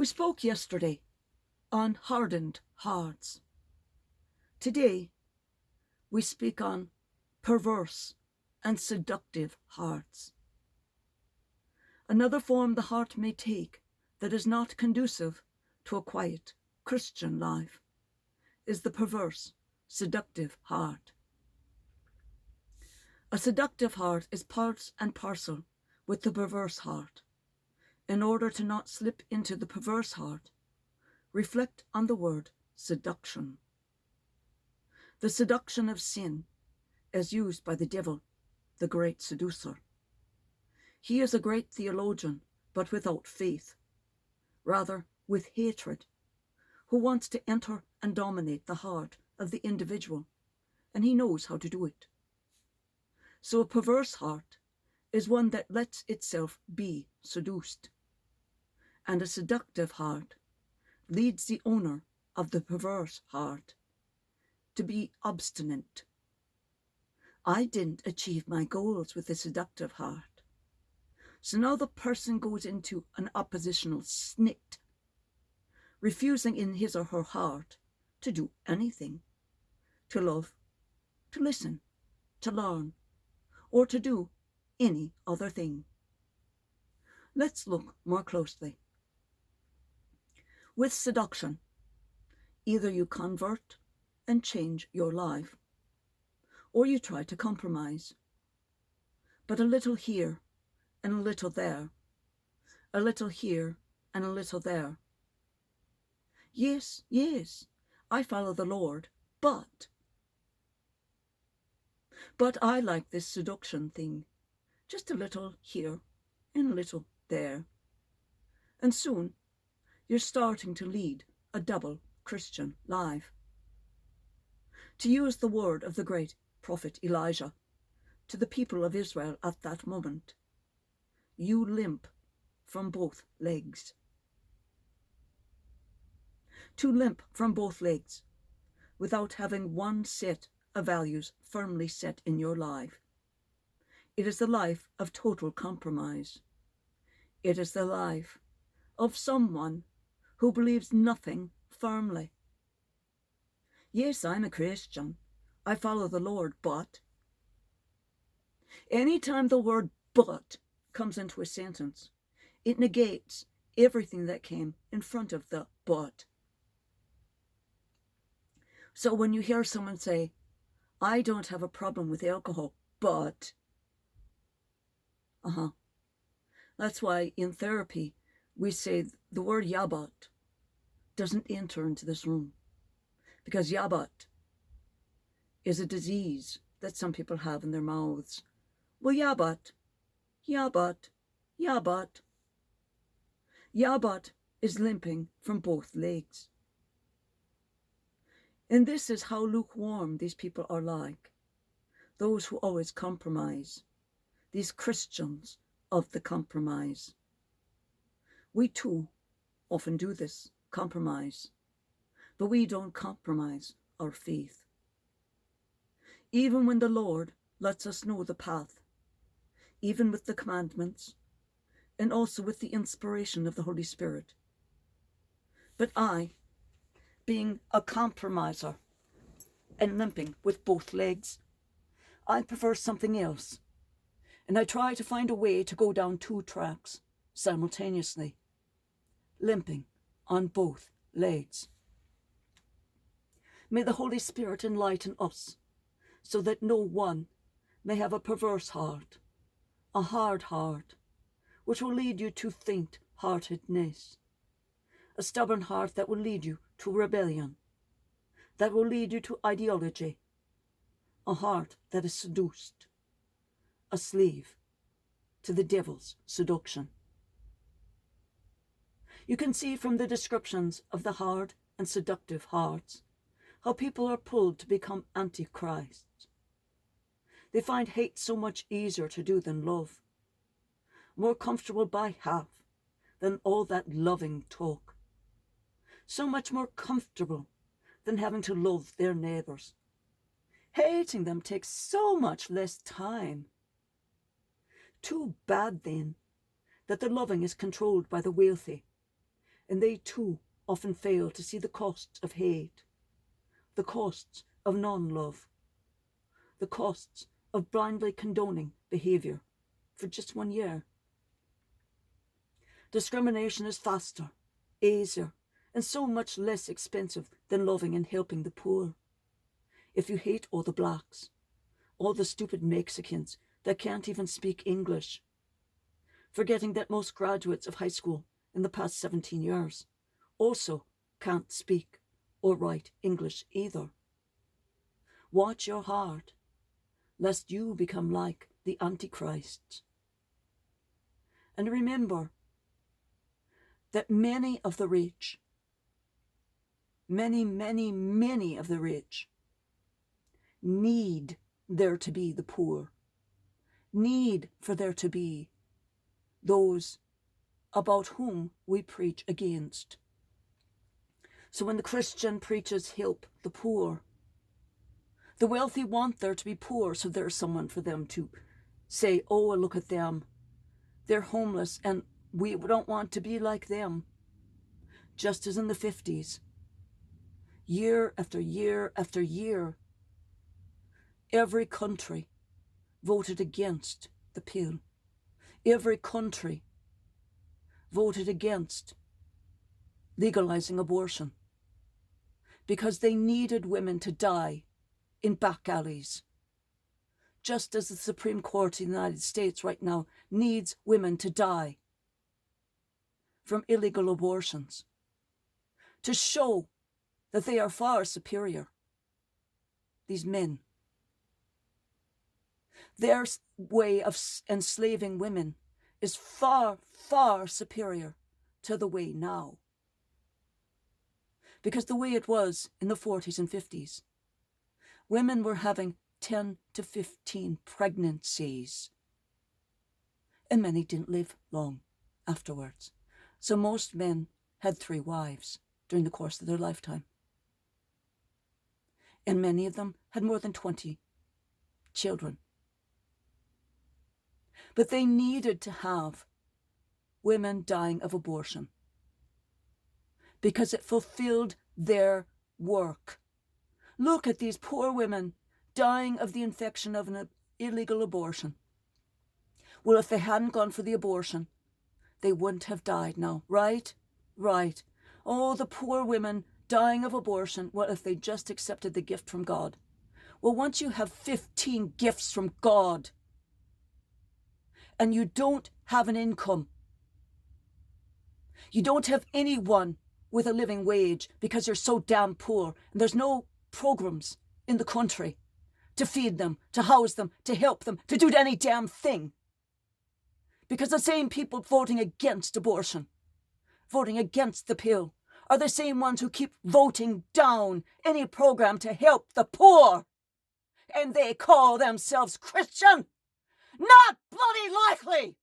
We spoke yesterday on hardened hearts. Today, we speak on perverse and seductive hearts. Another form the heart may take that is not conducive to a quiet Christian life is the perverse, seductive heart. A seductive heart is part and parcel with the perverse heart. In order to not slip into the perverse heart, reflect on the word seduction. The seduction of sin as used by the devil, the great seducer. He is a great theologian, but without faith, rather with hatred, who wants to enter and dominate the heart of the individual, and he knows how to do it. So a perverse heart is one that lets itself be seduced, and a seductive heart leads the owner of the perverse heart to be obstinate. I didn't achieve my goals with the seductive heart. So now the person goes into an oppositional snit, refusing in his or her heart to do anything, to love, to listen, to learn, or to do any other thing. Let's look more closely. With seduction, either you convert and change your life, or you try to compromise. But a little here and a little there, a little here and a little there. Yes, I follow the Lord, but I like this seduction thing, just a little here and a little there. And soon you're starting to lead a double Christian life. To use the word of the great prophet Elijah to the people of Israel at that moment, you limp from both legs. To limp from both legs without having one set of values firmly set in your life. It is the life of total compromise. It is the life of someone who believes nothing firmly. Yes, I'm a Christian. I follow the Lord, but anytime the word but comes into a sentence, it negates everything that came in front of the but. So when you hear someone say, I don't have a problem with alcohol, but, that's why in therapy we say the word yabat doesn't enter into this room, because yabat is a disease that some people have in their mouths. Well, yabat is limping from both legs. And this is how lukewarm these people are like, those who always compromise, these Christians of the compromise. We too often do this, compromise, but we don't compromise our faith. Even when the Lord lets us know the path, even with the commandments, and also with the inspiration of the Holy Spirit. But I, being a compromiser and limping with both legs, I prefer something else, and I try to find a way to go down two tracks simultaneously, limping on both legs. May the Holy Spirit enlighten us so that no one may have a perverse heart, a hard heart, which will lead you to faint-heartedness, a stubborn heart that will lead you to rebellion, that will lead you to ideology, a heart that is seduced, a slave to the devil's seduction. You can see from the descriptions of the hard and seductive hearts how people are pulled to become antichrists. They find hate so much easier to do than love, more comfortable by half than all that loving talk, so much more comfortable than having to love their neighbours. Hating them takes so much less time. Too bad then that the loving is controlled by the wealthy and they too often fail to see the costs of hate, the costs of non-love, the costs of blindly condoning behavior for just 1 year. Discrimination is faster, easier, and so much less expensive than loving and helping the poor. If you hate all the blacks, all the stupid Mexicans that can't even speak English, forgetting that most graduates of high school in the past 17 years also can't speak or write English either. Watch your heart, lest you become like the Antichrist. And remember that many of the rich, many of the rich need there to be the poor, need for there to be those about whom we preach against. So when the Christian preaches help the poor, the wealthy want there to be poor, so there's someone for them to say, oh, look at them, they're homeless and we don't want to be like them. Just as in the 50s, year after year after year, every country voted against the pill. Every country voted against legalizing abortion because they needed women to die in back alleys, just as the Supreme Court of the United States right now needs women to die from illegal abortions, to show that they are far superior, these men. Their way of enslaving women is far superior to the way now. Because the way it was in the 40s and 50s, women were having 10 to 15 pregnancies, and many didn't live long afterwards. So most men had 3 wives during the course of their lifetime. And many of them had more than 20 children. But they needed to have women dying of abortion because it fulfilled their work. Look at these poor women dying of the infection of an illegal abortion. Well, if they hadn't gone for the abortion, they wouldn't have died now, right? Right. Oh, the poor women dying of abortion. Well, if they just accepted the gift from God. Well, once you have 15 gifts from God and you don't have an income, you don't have anyone with a living wage because you're so damn poor and there's no programs in the country to feed them, to house them, to help them, to do any damn thing. Because the same people voting against abortion, voting against the pill, are the same ones who keep voting down any program to help the poor. And they call themselves Christian? Not bloody likely!